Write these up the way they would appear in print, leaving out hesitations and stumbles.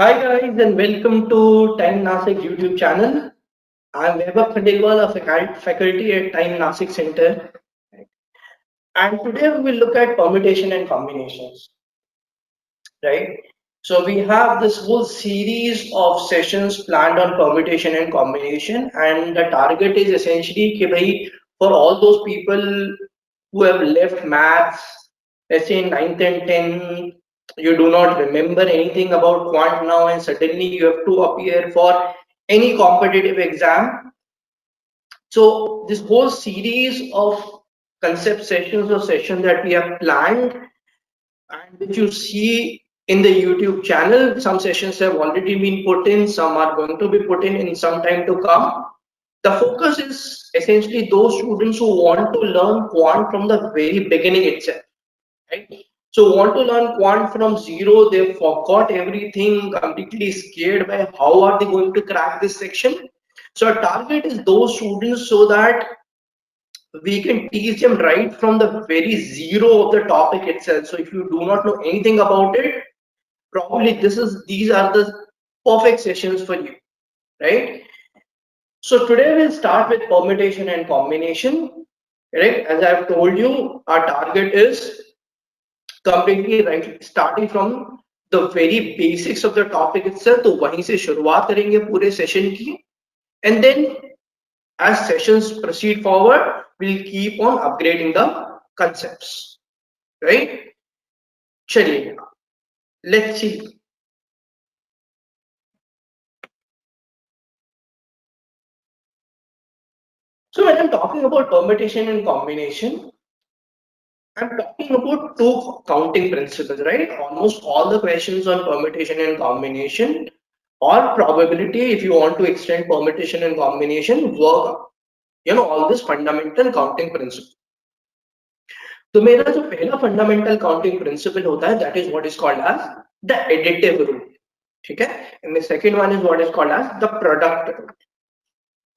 Hi guys and welcome to Time Nasik YouTube channel. I'm Vaibhav Khandelwal, a faculty at Time Nasik Center, and today we will look at permutation and combinations, right? So we have this whole series of sessions planned on permutation and combination, and the target is essentially कि भाई for all those people who have left maths, let's say in 9th and 10th, you do not remember anything about quant now, and suddenly you have to appear for any competitive exam. So this whole series of concept sessions or sessions that we have planned and which you see in the YouTube channel, some sessions have already been put in, some are going to be put in some time to come. The focus is essentially those students who want to learn quant from the very beginning itself, right? So want to learn quant from zero, they forgot everything, completely scared by how are they going to crack this section. So our target is those students so that we can teach them right from the very zero of the topic itself. So if you do not know anything about it, probably these are the perfect sessions for you, right? So today we'll start with permutation and combination, right? As I've told you, our target is completely right, starting from the very basics of the topic itself. तो वहीं से शुरुआत करेंगे पूरे session की, and then as sessions proceed forward, we'll keep on upgrading the concepts, right? चलिए, let's see. So when I'm talking about permutation and combination, I'm talking about two counting principles, right? Almost all the questions on permutation and combination or probability, if you want to extend permutation and combination, work, all this fundamental counting principle. तो मेरा जो पहला fundamental counting principle होता है, that is what is called as the additive rule. ठीक है? And the second one is what is called as the product rule.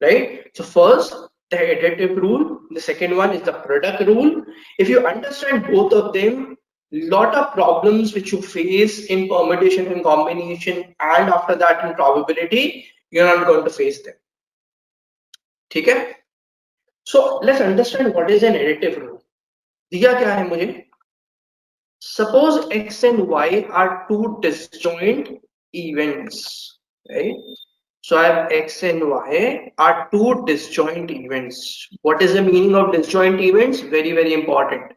Right? So first the additive rule, the second one is the product rule. If you understand both of them, lot of problems which you face in permutation and combination and after that in probability, you're not going to face them. Okay? So let's understand what is an additive rule. दिया क्या है मुझे? Suppose x and y are two disjoint events, right? So I have x and y are two disjoint events. What is the meaning of disjoint events? Very, very important.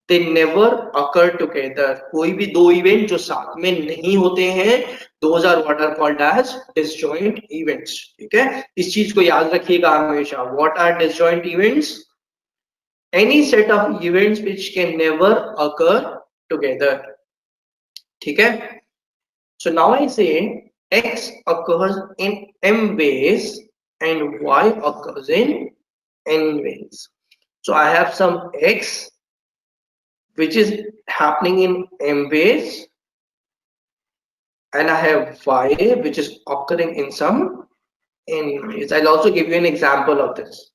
They never occur together. कोई भी दो event जो साथ में नहीं होते हैं, those are what are called as disjoint events. ठीक है? इस चीज को याद रखिएगा हमेशा. What are disjoint events? Any set of events which can never occur together. ठीक है? So now I say x occurs in m ways and y occurs in n ways. So I have some x which is happening in m ways, and I have y which is occurring in some n ways. I'll also give you an example of this.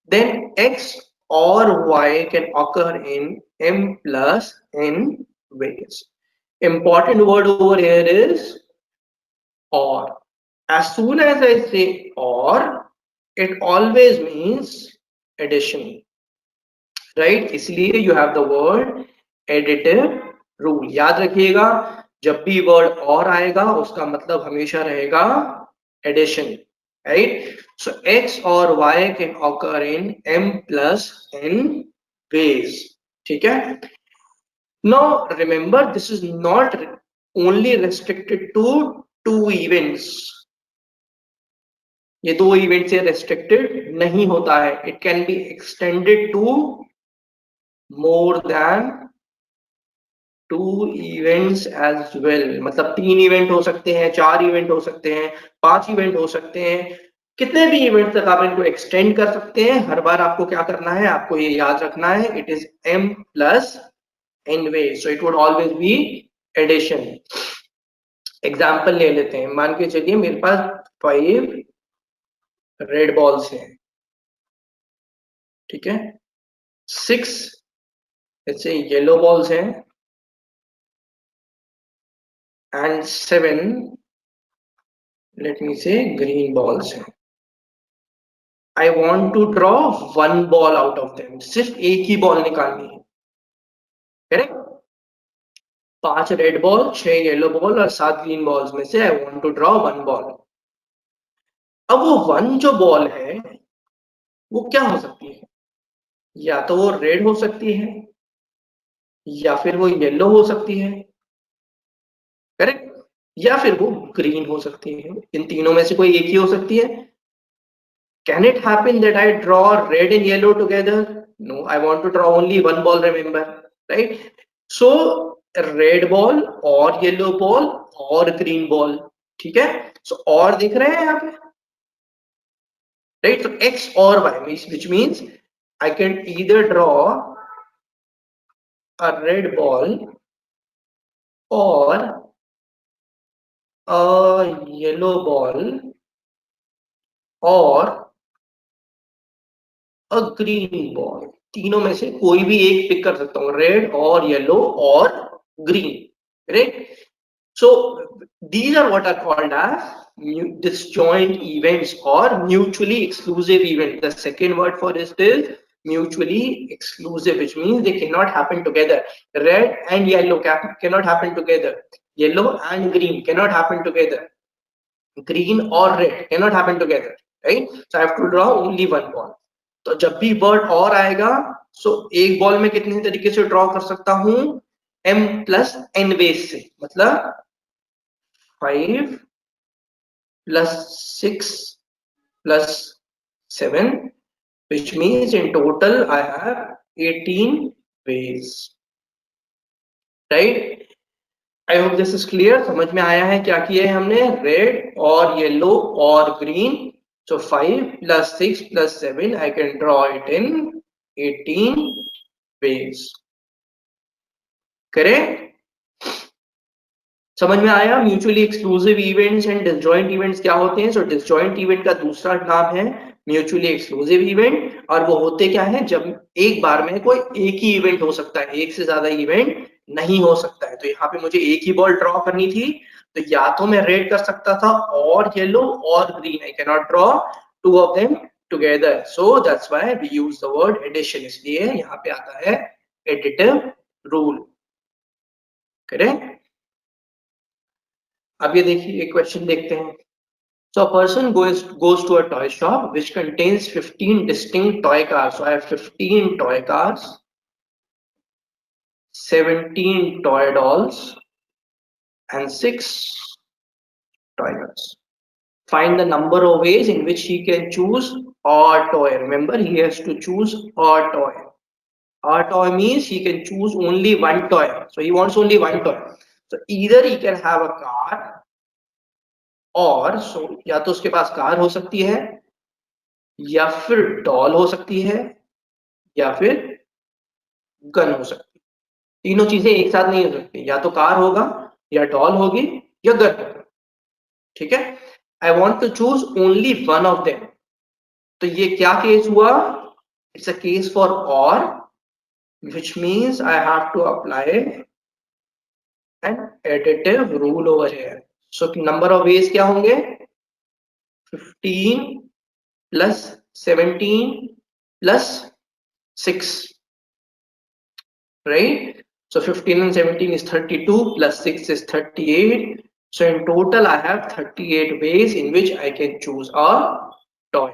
Then x or y can occur in m plus n ways. Important word over here is or. As soon as I say or, it always means addition, right? इसलिए you have the word additive rule. याद रखिएगा, जब भी word और आएगा उसका मतलब हमेशा रहेगा addition, right? So x or y can occur in m plus n ways. ठीक है? Now remember, this is not only restricted to two events. ये दो इवेंट से रेस्ट्रिक्टेड नहीं होता है. It can be extended to more than two events as well. मतलब तीन इवेंट हो सकते हैं, चार इवेंट हो सकते हैं, पांच इवेंट हो सकते हैं. कितने भी इवेंट तक आप इनको एक्सटेंड कर सकते हैं. हर बार आपको क्या करना है, आपको ये याद रखना है, it is m plus n way. So it would always be addition. Example ले लेते हैं. मान के चलिए मेरे पास 5 रेड बॉल्स हैं. ठीक है? 6 ऐसे येलो बॉल्स हैं and 7, let me say, green balls हैं. I want to draw one ball out of them. सिर्फ एक ही बॉल निकालनी है. Correct. 5 red ball, 6 yellow ball और 7 ग्रीन बॉल्स में से I want to draw one ball. अब वो वन जो बॉल है वो क्या हो सकती है? या तो वो रेड हो सकती है या फिर वो येलो हो सकती है. करेक्ट. या फिर वो ग्रीन हो सकती है. इन तीनों में से कोई एक ही हो सकती है. Can it happen that I draw red and yellow together? No, I want to draw only one ball, remember, right? So red ball और yellow ball और green ball. ठीक है. So और दिख रहे हैं यहाँ पे, right? So x or y means, which means I can either draw a red ball or a yellow ball or a green ball. तीनों में से कोई भी एक पिक कर सकता हूँ, रेड और येलो और green. Right. So these are what are called as disjoint events or mutually exclusive events. The second word for this is mutually exclusive, which means they cannot happen together. Red and yellow cannot happen together. Yellow and green cannot happen together. Green or red cannot happen together. Right? So I have to draw only one ball. तो जब भी word और आएगा, सो एक ball में कितने तरीके से ड्रॉ कर सकता हूं? m प्लस n बेस से. मतलब 5 plus 6 plus 7, which means in total I have 18 ways. Right? I hope this is clear. समझ में आया है क्या किया है हमने? रेड और येलो और green. So 5 plus 6 plus 7, I can draw it in 18 ways. Correct. समझ में आया? Mutually exclusive events and disjoint events क्या होते हैं? सो डिसजॉइंट इवेंट का दूसरा नाम है म्यूचुअली एक्सक्लूसिव इवेंट. और वो होते क्या है? जब एक बार में कोई एक ही इवेंट हो सकता है, एक से ज्यादा इवेंट नहीं हो सकता है. तो यहाँ पे मुझे एक ही बॉल ड्रॉ करनी थी, तो या तो मैं रेड कर सकता था और येलो और green. I can not draw two of them together. So that's why we use the word addition. इसलिए यहाँ पे आता है एडिटिव रूल. करेक्ट. अब ये देखिए, एक क्वेश्चन देखते हैं. So a person goes to a toy shop which contains 15 distinct toy cars. So I have 15 toy cars, 17 toy dolls, and 6 toy cars. Find the number of ways in which he can choose a toy. Remember, he has to choose a toy. A toy means he can choose only one toy. So he wants only one toy. So either he can have a car और या तो उसके पास car हो सकती है, या फिर doll हो सकती है, या फिर गन हो सकती है. तीनों चीजें एक साथ नहीं हो सकती. या तो कार होगा, या डॉल होगी, या गन होगा. ठीक है. I want to choose only one of them. तो ये क्या केस हुआ? इट्स अ केस फॉर और, which means I have to apply an additive rule over here. So number of ways क्या होंगे? 15 plus 17 plus 6, right? So 15 and 17 is 32 plus 6 is 38. So in total I have 38 ways in which I can choose a toy.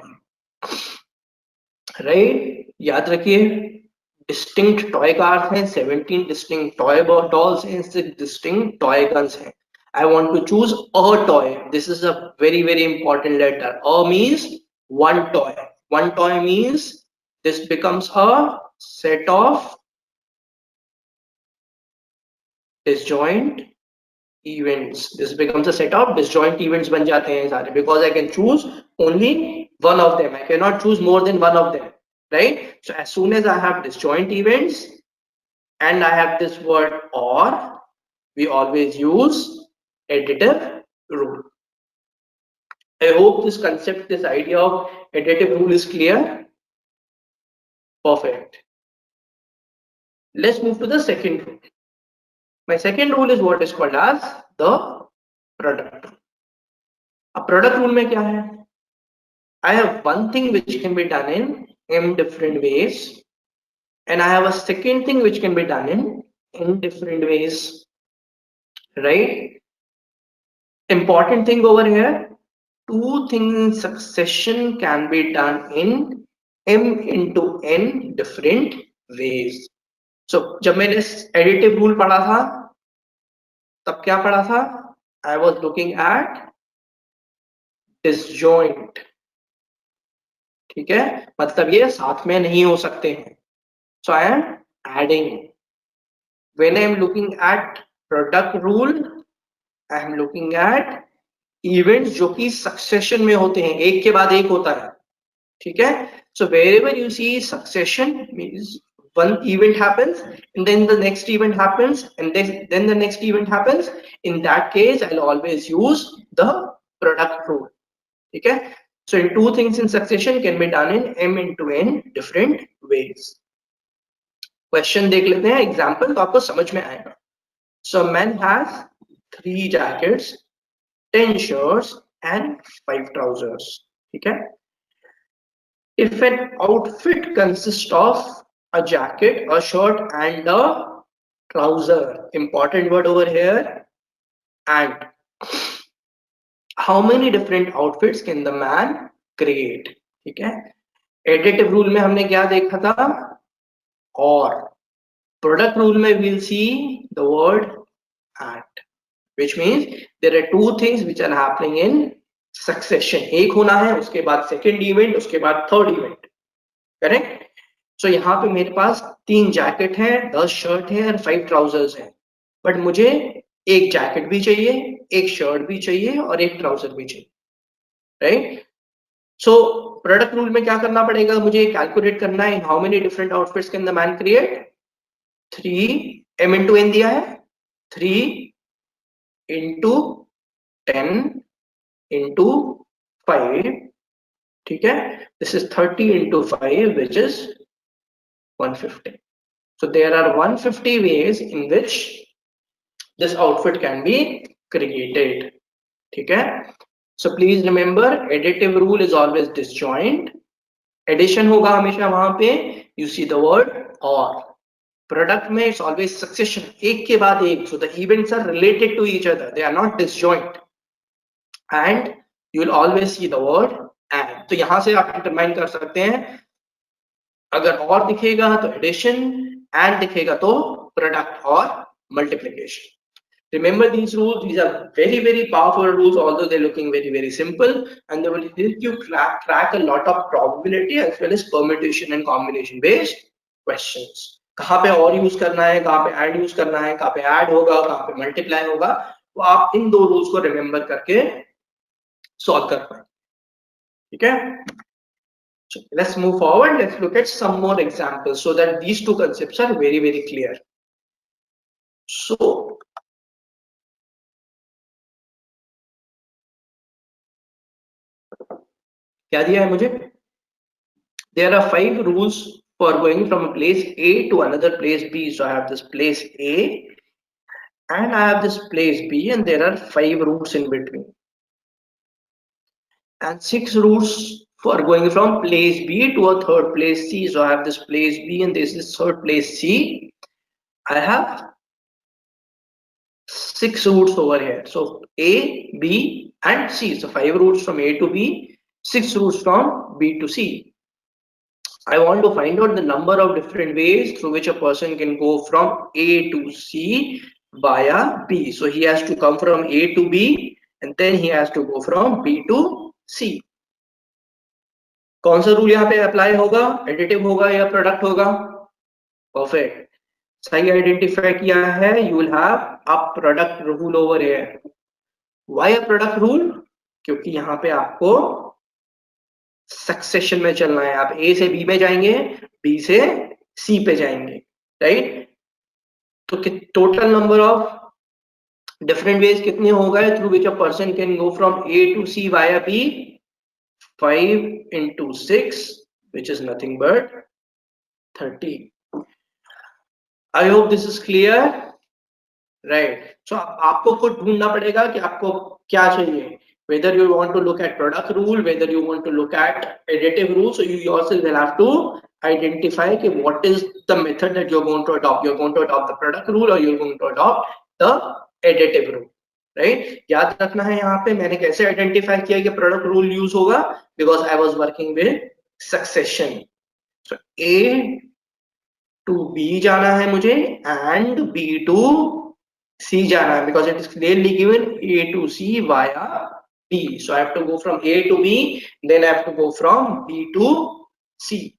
Right? याद रखिए, distinct toy cars हैं, 17 distinct toy dolls हैं, 6 distinct toy guns हैं. I want to choose a toy. This is a very very important letter. A means one toy. One toy means this becomes a set of disjoint events. This becomes a set of disjoint events बन जाते हैं सारे, because I can choose only one of them. I cannot choose more than one of them, right? So as soon as I have disjoint events and I have this word or, we always use additive rule. I hope this concept, this idea of additive rule is clear. Perfect. Let's move to the second rule. My second rule is what is called as the product rule. अब product rule में क्या है? I have one thing which can be done in m different ways, and I have a second thing which can be done in n different ways, right? Important thing over here, two things in succession can be done in m into n different ways. So जब मैंने additive rule पढ़ा था तब क्या पढ़ा था? I was looking at disjoint, ठीक है, मतलब ये साथ में नहीं हो सकते हैं. So I am adding. When I am looking at product rule, I am looking at events जो कि succession में होते हैं, एक के बाद एक होता है, ठीक है. So wherever you see succession means one event happens and then the next event happens and then the next event happens. In that case, I'll always use the product rule, ठीक है. So in two things in succession can be done in m into n different ways. Question देख लेते हैं, example तो आपको समझ में आएगा. So man has 3 jackets, 10 shirts and 5 trousers, ठीक है. If an outfit consists of a jacket, a shirt and a trouser, important word over here, and how many different outfits can the man create, ठीक है. Additive rule में हमने क्या देखा था? और product rule में we'll see the word and, which means there are two things which are happening in succession. एक होना है, उसके बाद second event, उसके बाद third event, correct? So यहाँ पे मेरे पास 3 जैकेट हैं, 10 शर्ट है और 5 ट्राउजर्स हैं, बट मुझे एक जैकेट भी चाहिए, एक शर्ट भी चाहिए और एक ट्राउजर भी चाहिए, राइट? सो प्रोडक्ट रूल में क्या करना पड़ेगा? मुझे कैलकुलेट करना है how many different outfits can the man create. 3 m into n दिया है, 3 into 10 into 5, ठीक है. This is 30 into 5 which is 150. So there are 150 ways in which this outfit can be created, ठीक है. So please remember, additive rule is always disjoint. Addition होगा हमेशा वहां पे you see the word or. Product में it's always succession, एक के बाद एक. So the events are related to each other, they are not disjoint. And you will always see the word and. तो यहां से आप determine कर सकते हैं, अगर और दिखेगा तो addition, and दिखेगा तो product or multiplication. Remember these rules, these are very, very powerful rules, although they're looking very, very simple, and they will help you crack a lot of probability as well as permutation and combination based questions. कहाँ पे और use करना है, कहाँ पे add use करना है, कहाँ पे ऐड होगा, कहाँ पे मल्टीप्लाई होगा, तो आप इन दो रूल्स को रिमेंबर करके सॉल्व कर पाए, ठीक है. So let's move forward. Let's look at some more examples so that these two concepts are very, very clear. So क्या दिया है मुझे? There are 5 rules for going from a place A to another place B. So I have this place A and I have this place B, and there are 5 routes in between, and 6 routes for going from place B to a third place C. So I have this place B and this is third place C. I have 6 routes over here. So A, B and C. So 5 routes from A to B, 6 routes from B to C. I want to find out the number of different ways through which a person can go from A to C via B. So he has to come from A to B and then he has to go from B to C. कौन सा rule यहाँ पे apply होगा? Additive होगा या product होगा? Perfect, सही identify किया है. You will have a product rule over here. Why a product rule? क्योंकि यहाँ पे आपको सक्सेशन में चलना है. आप ए से बी में जाएंगे, बी से सी पे जाएंगे, राइट? तो total number of different ways कितने हो गए through which a person can go from A to C via B? 5 into 6, which is nothing but 30. I hope this is clear. Right. So आपको खुद ढूंढना पड़ेगा कि आपको क्या चाहिए, whether you want to look at product rule, whether you want to look at additive rule. So you yourself will have to identify कि what is the method that you're going to adopt. You're going to adopt the product rule or you're going to adopt the additive rule, right? याद रखना है यहाँ पे मैंने कैसे identify किया कि प्रोडक्ट रूल यूज होगा, because I was working with succession. So A to B जाना है मुझे and B to C जाना है, because it is clearly given A to C via B. So I have to go from A to B, then I have to go from B to C.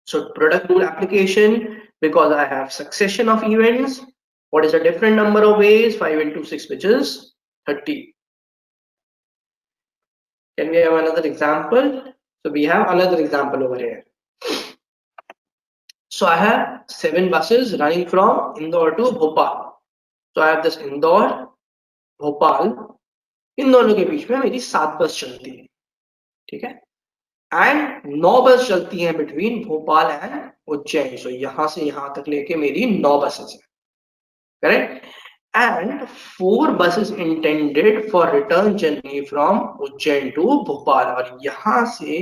So product rule application, because I have succession of events, what is a different number of ways? 5 into 6, which is 30. Can we have another example? So we have another example over here. So I have 7 buses running from Indore to Bhopal. So I have this Indore, Bhopal, इन दोनों के बीच में मेरी 7 बस चलती है, ठीक है, and 9 bus चलती हैं between Bhopal and Ujjain. So यहां से यहां तक लेके मेरी 9 बसेस हैं, correct, and 4 buses intended for return journey from Ujjain to Bhopal. और यहां से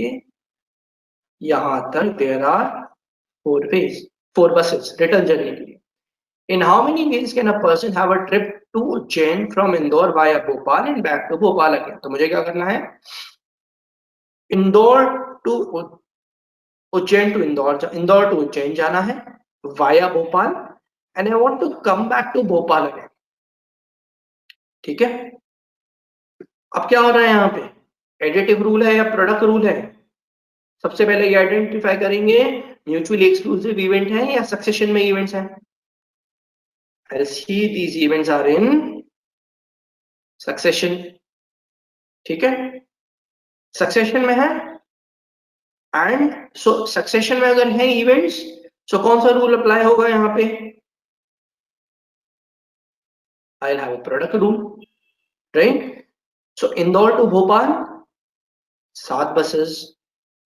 यहां तक there are 4 ways, 4 buses return journey के लिए. In how many ways can a person have a trip to Ujjain from Indore via Bhopal and back to Bhopal again? तो मुझे क्या करना है, Indore to Ujjain to Indore to Ujjain जाना है via Bhopal, and I want to come back to Bhopal again. ठीक है, अब क्या हो रहा है यहाँ पे, एडिटिव रूल है या प्रोडक्ट रूल है? सबसे पहले ये आइडेंटिफाई करेंगे म्यूचुअली एक्सक्लूसिव इवेंट है या सक्सेशन में इवेंट्स हैं. I'll see these events are in succession. ठीक है, सक्सेशन में है, एंड सो सक्सेशन में अगर है इवेंट्स, सो कौन सा रूल अप्लाई होगा यहाँ पे? I'll have a product rule, right? So Indore to Bhopal 7 buses,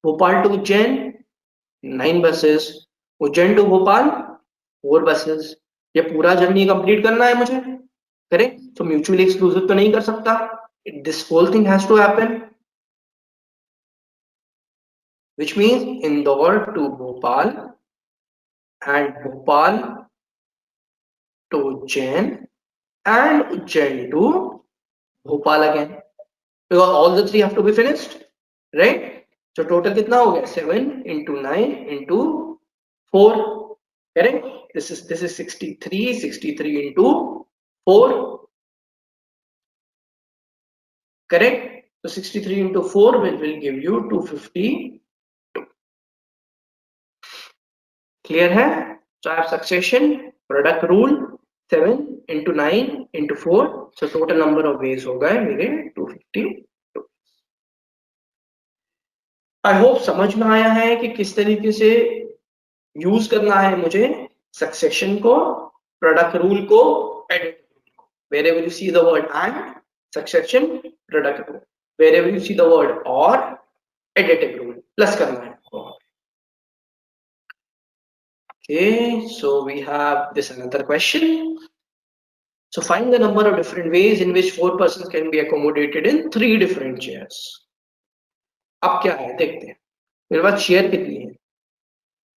Bhopal to Ujjain 9 buses, Ujjain to Bhopal 4 buses. ये पूरा जर्नी कंप्लीट करना है मुझे, करेक्ट. तो म्यूचुअली एक्सक्लूसिव तो नहीं कर सकता, this whole thing has to happen, which means Indore to Bhopal and Bhopal to Ujjain and Ujjain to Bhopal again, because all the 3 have to be finished, right? So total कितना हो गया, 7 into 9 into 4, correct. This is 63 into 4, correct. So 63 into 4 will give you 250. Clear है? So I have succession, product rule, 7 into 9 into 4, so total number of ways हो गए मेरे 252. I hope समझ में आया है कि किस तरीके से यूज करना है मुझे सक्सेशन को, प्रोडक्ट रूल को, एडिटिव रूल को. Wherever you see the word and, succession, product rule. Wherever you see the word or, additive rule, plus करना है. Okay, so we have this another question. So find the number of different ways in which 4 persons can be accommodated in 3 different chairs. अब क्या है देखते हैं, मेरे पास chair कितनी है,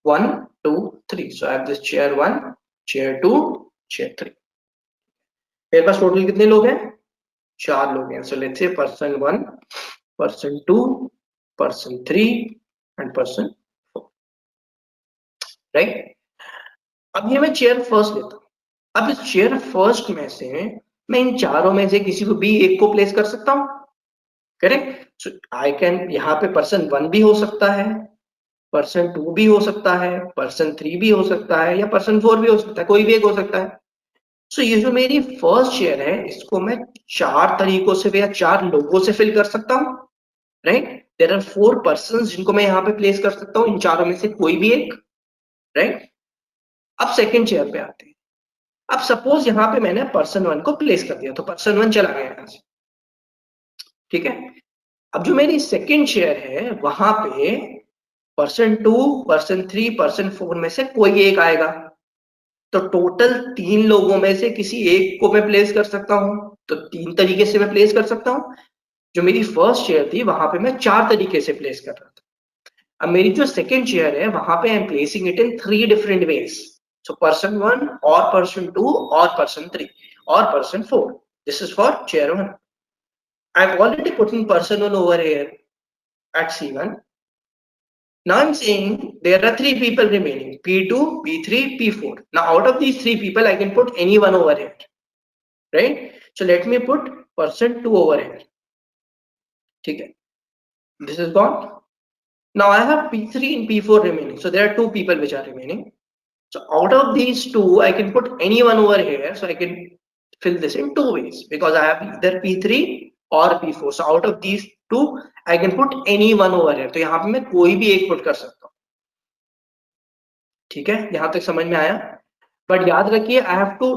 1 2 3. So I have this chair 1, chair 2, chair 3. मेरे पास total कितने लोग हैं, 4 लोग हैं. So let's say person 1, person 2, person 3 and person 4, right? अब ये मैं चेयर फर्स्ट लेता हूँ. अब इस चेयर फर्स्ट में से मैं इन चारों में से किसी को भी एक को प्लेस कर सकता हूँ, करेक्ट. सो आई कैन, यहाँ पे पर्सन 1 भी हो सकता है, पर्सन 2 भी हो सकता है, पर्सन 3 भी हो सकता है, या पर्सन 4 भी हो सकता है, कोई भी एक हो सकता है. सो ये जो मेरी फर्स्ट चेयर है, इसको मैं 4 तरीकों से या 4 लोगों से फिल कर सकता हूँ, राइट. देयर आर 4 पर्सन जिनको मैं यहाँ पे प्लेस कर सकता हूँ, इन चारों में से कोई भी एक, राइट. अब सेकेंड चेयर पे आते हैं. अब सपोज यहाँ पे मैंने पर्सन 1 को प्लेस कर दिया, तो पर्सन 1 चला गया यहाँ से, ठीक है. अब जो मेरी सेकेंड चेयर है, वहां पे पर्सन 2, पर्सन 3, पर्सन 4 में से कोई एक आएगा, तो टोटल 3 लोगों में से किसी एक को मैं प्लेस कर सकता हूं, तो 3 तरीके से मैं प्लेस कर सकता हूं। जो मेरी फर्स्ट चेयर थी वहां पे मैं 4 तरीके से प्लेस कर रहा था। अब मेरी जो सेकंड चेयर है वहां पे I am placing it in 3 different ways. So person 1 or person 2 or person 3 or person 4. This is for chair 1. I've already put in person 1 over here at C1. Now I'm saying there are 3 people remaining, P2, P3, P4. Now out of these 3 people I can put anyone over here, right? So let me put person 2 over here. Okay. This is gone. Now I have P3 and P4 remaining. So there are 2 people which are remaining. So out of these 2, I can put anyone over here. So I can fill this in 2 ways because I have either P3 or P4. So out of these 2, I can put anyone over here. तो यहाँ पे मैं कोई भी एक put कर सकता हूँ। ठीक है, यहाँ तक समझ में आया? बट याद रखिए I have to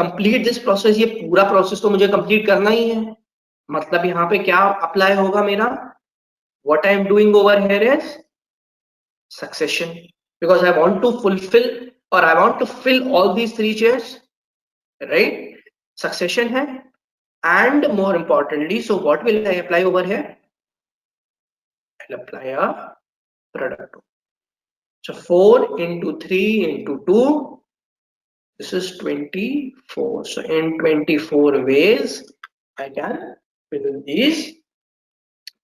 complete this process. ये पूरा प्रोसेस तो मुझे कंप्लीट करना ही है। मतलब यहाँ पे क्या अप्लाई होगा मेरा? What I am doing over here is succession, because I want to fulfill or I want to fill all these 3 chairs, right? Succession hai, and more importantly, so what will I apply over here? I'll apply a product. So 4 into 3 into 2, this is 24. So in 24 ways I can fill these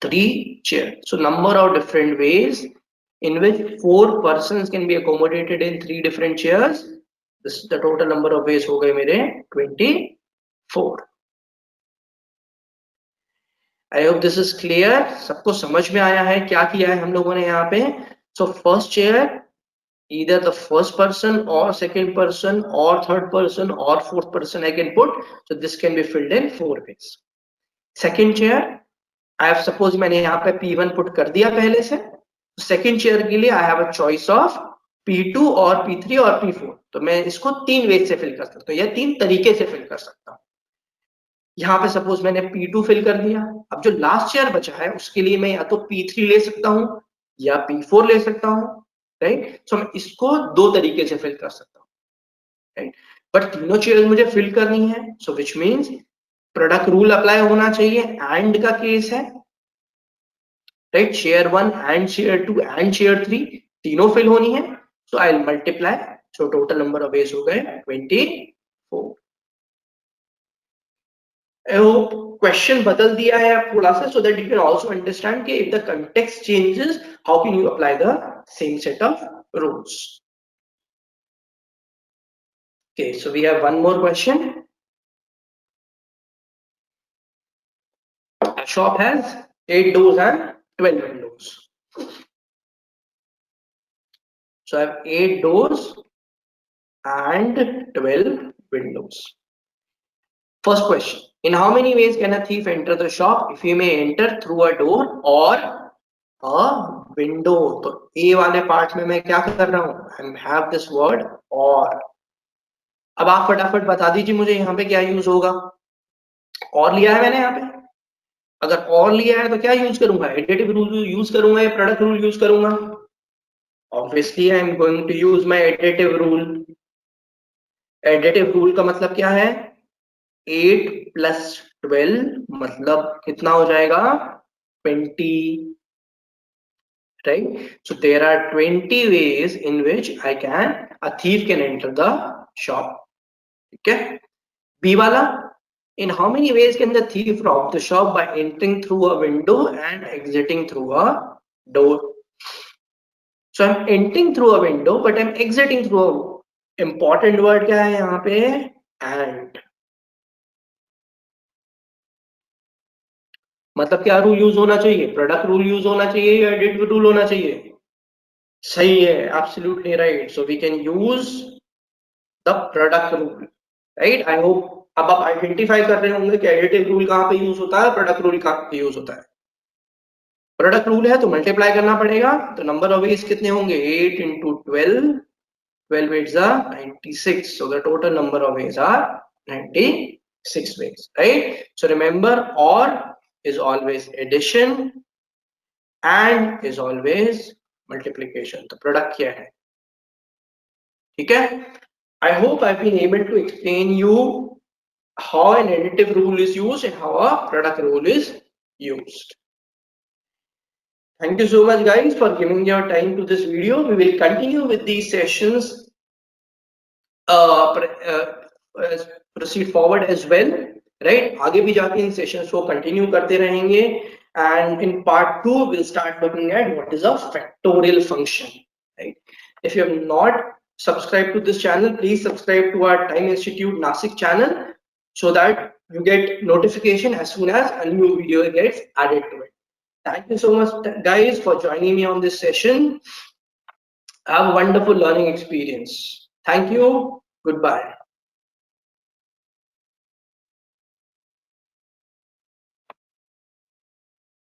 3 chairs. So number of different ways in which 4 persons can be accommodated in 3 different chairs. This is the total number of ways हो गए मेरे 24. I hope this is clear. सबको समझ में आया है क्या किया है हम लोगों ने यहाँ पे? So first chair, either the first person or second person or third person or fourth person I can put. So this can be filled in 4 ways. Second chair, I have suppose मैंने यहाँ पे P1 put कर दिया पहले से। Second chair के लिए I have a choice of P2 और P3 और P4। तो मैं इसको 3 वे से फिल कर सकता हूँ या 3 तरीके से फिल कर सकता हूँ। यहाँ पे सपोज मैंने P2 फिल कर दिया। अब जो लास्ट चेयर बचा है उसके लिए मैं या तो P3 ले सकता हूँ या P4 ले सकता हूँ, राइट? सो मैं इसको 2 तरीके से फिल कर सकता हूँ, राइट? बट तीनों चेयर मुझे फिल करनी है, so which means product rule apply होना चाहिए। एंड का केस है, right? Chair 1 and chair 2 and chair 3 तीनों फिल होनी है। So I will multiply, so total number of ways हो गए 24। आई होप क्वेश्चन बदल दिया है आप थोड़ा सा, so that you can also understand कि if the context changes how can you apply the same set of rules. Okay, so we have one more question. A shop has 8 doors and 12 windows. So I have 8 doors and 12 windows. First question, in how many ways can a thief enter the shop? If he may enter through a door or a window. तो A वाले part में मैं क्या कर रहा हूँ? I have this word or. अब आप फटाफट बता दीजिए मुझे यहाँ पे क्या यूज होगा। और लिया है मैंने यहाँ पे, अगर और लिया है तो क्या यूज करूंगा? एडिटिव रूल यूज करूंगा या प्रोडक्ट रूल यूज करूंगा? Obviously I am going to use my additive rule. Additive rule का मतलब क्या है? 8 प्लस 12 मतलब कितना हो जाएगा? 20, right? So there are 20 ways in which a thief can enter the shop. Okay. B wala, in how many ways can the thief rob the shop? By entering through a window and exiting through a door. So I'm entering through a window, but I'm exiting through a important word क्या है यहाँ पे? And. मतलब क्या rule use होना चाहिए? Product rule use होना चाहिए या एडिटिव रूल होना चाहिए? सही है, absolutely right. So we can use the product rule, right? I hope अब आप आइडेंटिफाई कर रहे होंगे कि एडिटिव रूल कहाँ पे यूज होता है, प्रोडक्ट रूल कहाँ पे यूज होता है। प्रोडक्ट रूल है तो मल्टीप्लाई करना पड़ेगा, तो नंबर ऑफ वेज कितने होंगे? 8 into 12, 12 8s are 96, so the total number of ways are 96 ways, right? So remember, or is always addition and is always multiplication. तो प्रोडक्ट क्या है? ठीक है, I hope I've been able to explain you how an additive rule is used and how a product rule is used. Thank you so much guys for giving your time to this video. We will continue with these sessions, proceed forward as well, right? आगे भी जाके इन sessions को continue करते रहेंगे, and in part 2 we'll start looking at what is a factorial function, right? If you have not subscribed to this channel, please subscribe to our Time Institute Nasik channel so that you get notification as soon as a new video gets added to it. Thank you so much guys for joining me on this session. Have a wonderful learning experience. Thank you. Goodbye.